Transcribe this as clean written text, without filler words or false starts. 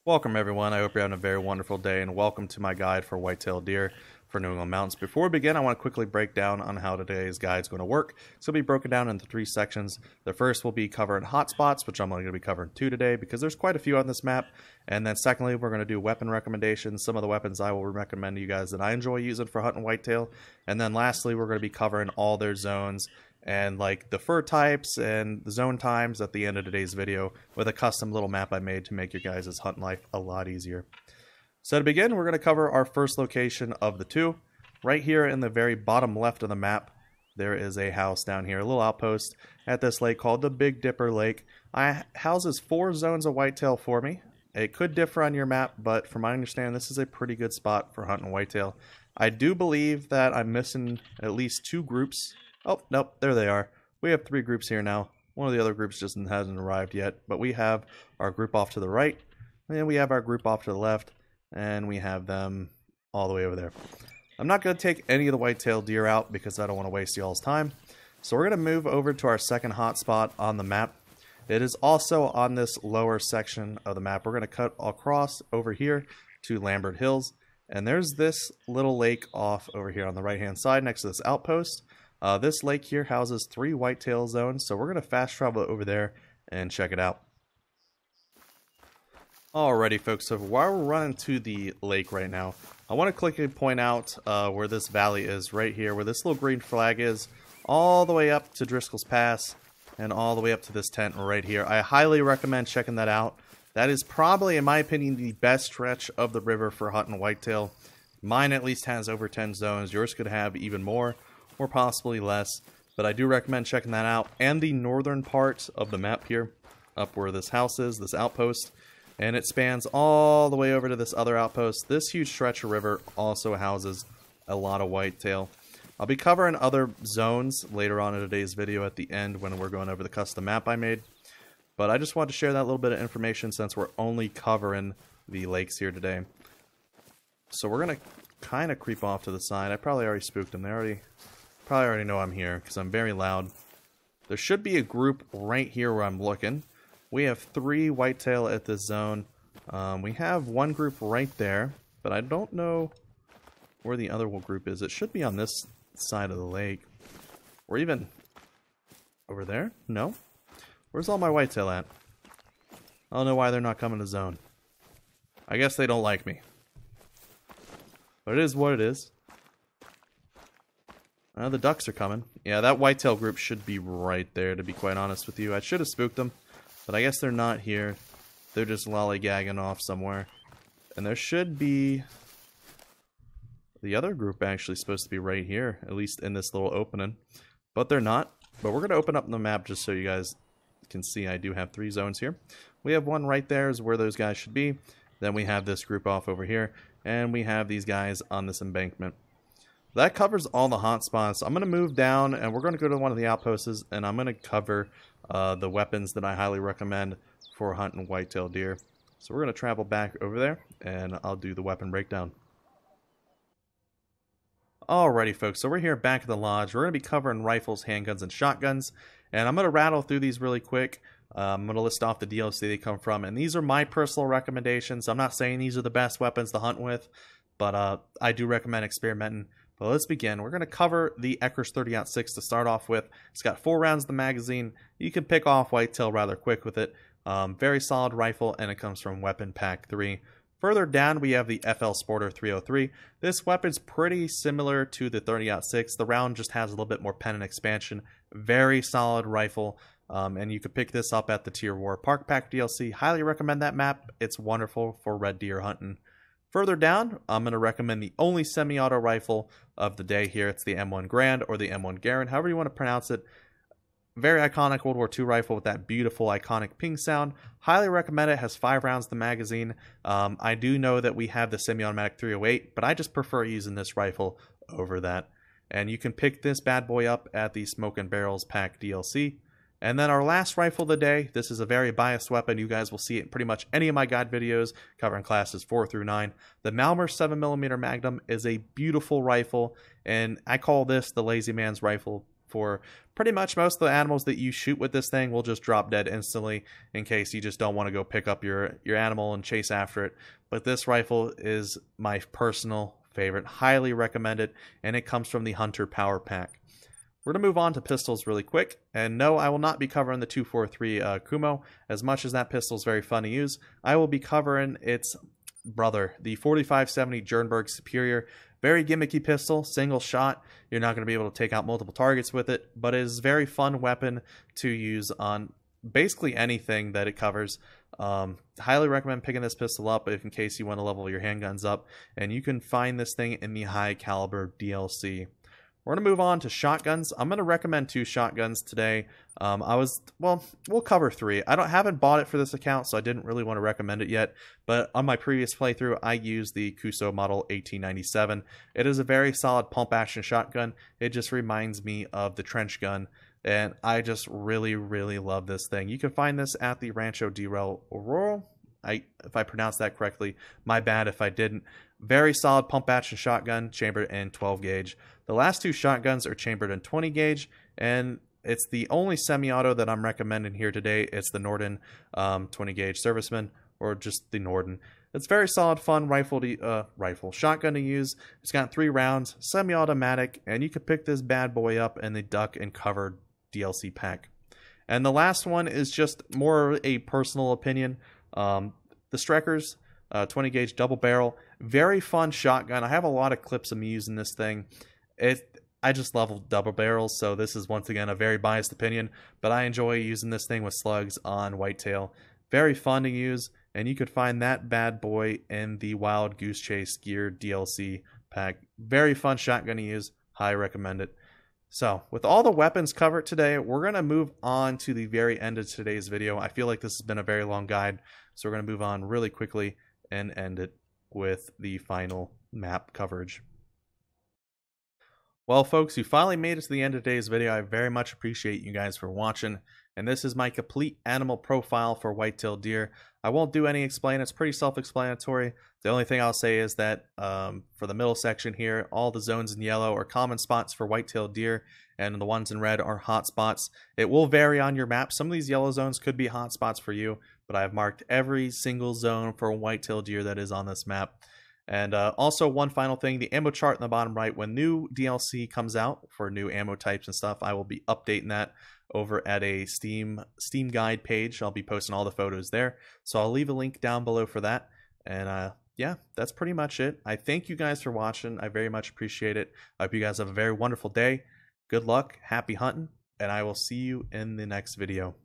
Welcome everyone, I hope you're having a very wonderful day and welcome to my guide for whitetail deer for New England mountains. Before we begin, I want to quickly break down on how today's guide is going to work. So it'll be broken down into three sections. The first will be covering hotspots, which I'm only going to be covering two today because there's quite a few on this map. And then secondly, we're going to do weapon recommendations, some of the weapons I will recommend to you guys that I enjoy using for hunting whitetail. And then lastly, we're going to be covering all their zones and like the fur types and the zone times at the end of today's video with a custom little map I made to make your guys' hunting life a lot easier. So to begin, we're going to cover our first location of the two. Right here in the very bottom left of the map, there is a house down here, a little outpost at this lake called the Big Dipper Lake. It houses 4 zones of whitetail for me. It could differ on your map, but from my understanding, this is a pretty good spot for hunting whitetail. I do believe that I'm missing at least 2 groups. Oh, nope, there they are. We have 3 groups here now. One of the other groups just hasn't arrived yet, but we have our group off to the right, and we have our group off to the left, and we have them all the way over there. I'm not going to take any of the whitetail deer out because I don't want to waste y'all's time. So we're going to move over to our second hotspot on the map. It is also on this lower section of the map. We're going to cut across over here to Lambert Hills, and there's this little lake off over here on the right-hand side next to this outpost. This lake here houses 3 whitetail zones, so we're going to fast travel over there and check it out. Alrighty folks, so while we're running to the lake right now, I want to quickly point out where this valley is right here, where this little green flag is, all the way up to Driscoll's Pass, and all the way up to this tent right here. I highly recommend checking that out. That is probably, in my opinion, the best stretch of the river for hunting whitetail. Mine at least has over 10 zones, yours could have even more, or possibly less, but I do recommend checking that out. And the northern part of the map here, up where this house is, this outpost, and it spans all the way over to this other outpost. This huge stretch of river also houses a lot of whitetail. I'll be covering other zones later on in today's video at the end when we're going over the custom map I made, but I just wanted to share that little bit of information since we're only covering the lakes here today. So we're going to kind of creep off to the side. I probably already spooked them. They probably already know I'm here because I'm very loud. There should be a group right here where I'm looking. We have 3 whitetail at this zone. We have one group right there, but I don't know where the other group is. It should be on this side of the lake. Or even over there? No? Where's all my whitetail at? I don't know why they're not coming to zone. I guess they don't like me. But it is what it is. The ducks are coming. Yeah, that whitetail group should be right there, to be quite honest with you. I should have spooked them, but I guess they're not here. They're just lollygagging off somewhere. And there should be... the other group actually supposed to be right here, at least in this little opening. But they're not. But we're going to open up the map just so you guys can see I do have 3 zones here. We have one right there is where those guys should be. Then we have this group off over here. And we have these guys on this embankment. That covers all the hot spots. I'm going to move down and we're going to go to one of the outposts and I'm going to cover the weapons that I highly recommend for hunting whitetail deer. So we're going to travel back over there and I'll do the weapon breakdown. Alrighty folks, so we're here back at the lodge. We're going to be covering rifles, handguns, and shotguns. And I'm going to rattle through these really quick. I'm going to list off the DLC they come from. And these are my personal recommendations. I'm not saying these are the best weapons to hunt with, but I do recommend experimenting. But let's begin. We're going to cover the Eckers 30-06 to start off with. It's got 4 rounds in the magazine. You can pick off whitetail rather quick with it. Very solid rifle, and it comes from Weapon Pack 3. Further down, we have the FL Sporter 303. This weapon's pretty similar to the 30-06. The round just has a little bit more pen and expansion. Very solid rifle, and you could pick this up at the Tier War Park Pack DLC. Highly recommend that map. It's wonderful for red deer hunting. Further down, I'm going to recommend the only semi-auto rifle of the day here. It's the M1 Grand or the M1 Garand, however you want to pronounce it. Very iconic World War II rifle with that beautiful iconic ping sound. Highly recommend it. It has 5 rounds in the magazine. I do know that we have the semi-automatic 308, but I just prefer using this rifle over that. And you can pick this bad boy up at the Smoke and Barrels Pack DLC. And then our last rifle of the day, this is a very biased weapon. You guys will see it in pretty much any of my guide videos covering classes 4 through 9. The Malmer 7mm Magnum is a beautiful rifle, and I call this the lazy man's rifle for pretty much most of the animals that you shoot with this thing will just drop dead instantly in case you just don't want to go pick up your animal and chase after it. But this rifle is my personal favorite, highly recommended, and it comes from the Hunter Power Pack. We're going to move on to pistols really quick, and no, I will not be covering the 243 Kumo. As much as that pistol is very fun to use, I will be covering its brother, the 4570 Jernberg Superior. Very gimmicky pistol, single shot. You're not going to be able to take out multiple targets with it, but it is a very fun weapon to use on basically anything that it covers. Highly recommend picking this pistol up if in case you want to level your handguns up, and you can find this thing in the high caliber DLC. We're going to move on to shotguns. I'm going to recommend 2 shotguns today. We'll cover 3. I haven't bought it for this account, so I didn't really want to recommend it yet. But on my previous playthrough, I used the Cotw model 1897. It is a very solid pump action shotgun. It just reminds me of the trench gun, and I just really, really love this thing. You can find this at the Rancho Del Oro. If I pronounced that correctly, my bad if I didn't. Very solid pump action shotgun, chambered in 12 gauge. The last 2 shotguns are chambered in 20 gauge, and it's the only semi-auto that I'm recommending here today. It's the Norden 20 gauge Serviceman, or just the Norden. It's very solid, fun shotgun to use. It's got 3 rounds, semi-automatic, and you can pick this bad boy up in the Duck and Cover DLC pack. And the last one is just more a personal opinion. The Streckers 20 gauge double barrel, very fun shotgun. I have a lot of clips of me using this thing. I just love double barrels, so this is once again a very biased opinion, but I enjoy using this thing with slugs on Whitetail. Very fun to use, and you could find that bad boy in the Wild Goose Chase Gear DLC pack. Very fun shotgun to use. Highly recommend it. So, with all the weapons covered today, we're going to move on to the very end of today's video. I feel like this has been a very long guide, so we're going to move on really quickly and end it with the final map coverage. Well, folks, you finally made it to the end of today's video. I very much appreciate you guys for watching, and this is my complete animal profile for white-tailed deer. I won't do any explain. It's pretty self-explanatory. The only thing I'll say is that for the middle section here, all the zones in yellow are common spots for white-tailed deer, and the ones in red are hot spots. It will vary on your map. Some of these yellow zones could be hot spots for you, but I've marked every single zone for white-tailed deer that is on this map. And also one final thing, the ammo chart in the bottom right, when new DLC comes out for new ammo types and stuff, I will be updating that over at a Steam guide page. I'll be posting all the photos there. So I'll leave a link down below for that. And yeah, that's pretty much it. I thank you guys for watching. I very much appreciate it. I hope you guys have a very wonderful day. Good luck, happy hunting, and I will see you in the next video.